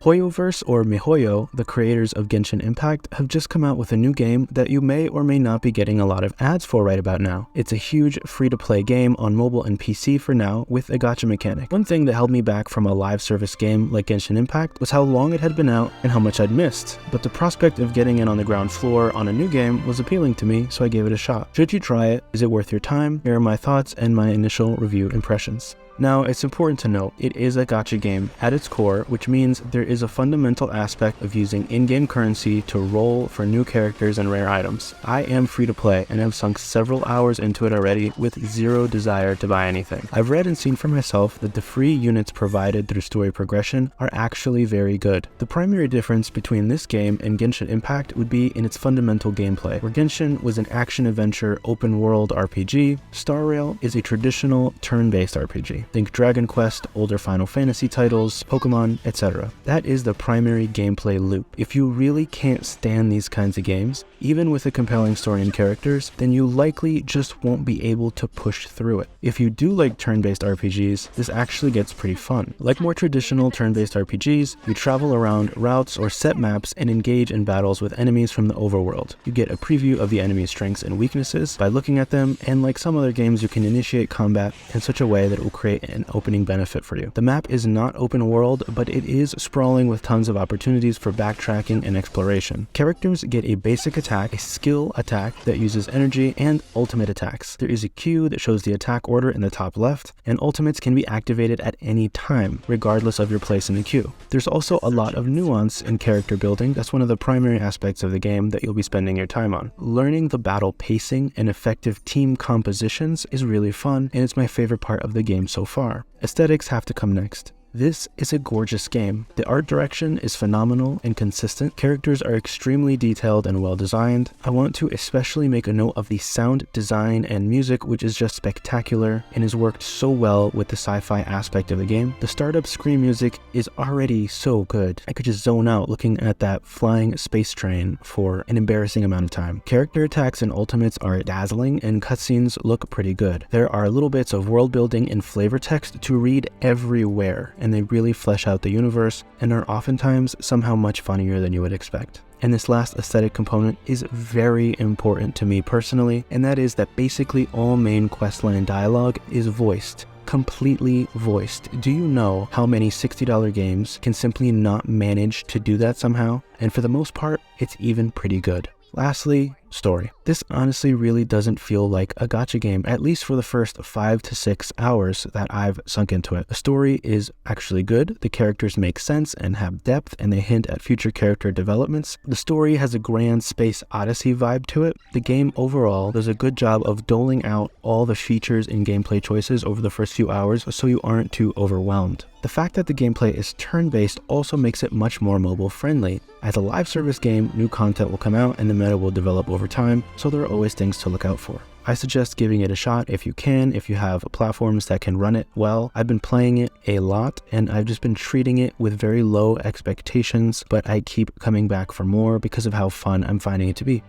Hoyoverse, or MiHoYo, the creators of Genshin Impact, have just come out with a new game that you may or may not be getting a lot of ads for right about now. It's a huge free-to-play game on mobile and PC for now with a gacha mechanic. One thing that held me back from a live service game like Genshin Impact was how long it had been out and how much I'd missed, but the prospect of getting in on the ground floor on a new game was appealing to me, so I gave it a shot. Should you try it? Is it worth your time? Here are my thoughts and my initial review impressions. Now, it's important to note, it is a gacha game at its core, which means there is a fundamental aspect of using in-game currency to roll for new characters and rare items. I am free to play and have sunk several hours into it already with zero desire to buy anything. I've read and seen for myself that the free units provided through story progression are actually very good. The primary difference between this game and Genshin Impact would be in its fundamental gameplay. Where Genshin was an action-adventure open-world RPG, Star Rail is a traditional turn-based RPG. Think Dragon Quest, older Final Fantasy titles, Pokemon, etc. That is the primary gameplay loop. If you really can't stand these kinds of games, even with a compelling story and characters, then you likely just won't be able to push through it. If you do like turn-based RPGs, this actually gets pretty fun. Like more traditional turn-based RPGs, you travel around routes or set maps and engage in battles with enemies from the overworld. You get a preview of the enemy's strengths and weaknesses by looking at them, and like some other games, you can initiate combat in such a way that it will create an opening benefit for you. The map is not open world, but it is sprawling with tons of opportunities for backtracking and exploration. Characters get a basic attack, a skill attack that uses energy, and ultimate attacks. There is a queue that shows the attack order in the top left, and ultimates can be activated at any time, regardless of your place in the queue. There's also a lot of nuance in character building. That's one of the primary aspects of the game that you'll be spending your time on. Learning the battle pacing and effective team compositions is really fun, and it's my favorite part of the game so far. Aesthetics have to come next. This is a gorgeous game. The art direction is phenomenal and consistent. Characters are extremely detailed and well designed. I want to especially make a note of the sound design and music, which is just spectacular and has worked so well with the sci-fi aspect of the game. The startup screen music is already so good. I could just zone out looking at that flying space train for an embarrassing amount of time. Character attacks and ultimates are dazzling, and cutscenes look pretty good. There are little bits of world building and flavor text to read everywhere, and they really flesh out the universe and are oftentimes somehow much funnier than you would expect. And this last aesthetic component is very important to me personally, and that is that basically all main questline dialogue is voiced. Completely voiced. Do you know how many $60 games can simply not manage to do that somehow? And for the most part, it's even pretty good. Lastly, story. This honestly really doesn't feel like a gacha game, at least for the first 5 to 6 hours that I've sunk into it. The story is actually good, the characters make sense and have depth, and they hint at future character developments. The story has a grand space odyssey vibe to it. The game overall does a good job of doling out all the features and gameplay choices over the first few hours so you aren't too overwhelmed. The fact that the gameplay is turn-based also makes it much more mobile-friendly. As a live service game, new content will come out and the meta will develop over time, so there are always things to look out for. I suggest giving it a shot if you can, if you have platforms that can run it well. I've been playing it a lot, and I've just been treating it with very low expectations, but I keep coming back for more because of how fun I'm finding it to be.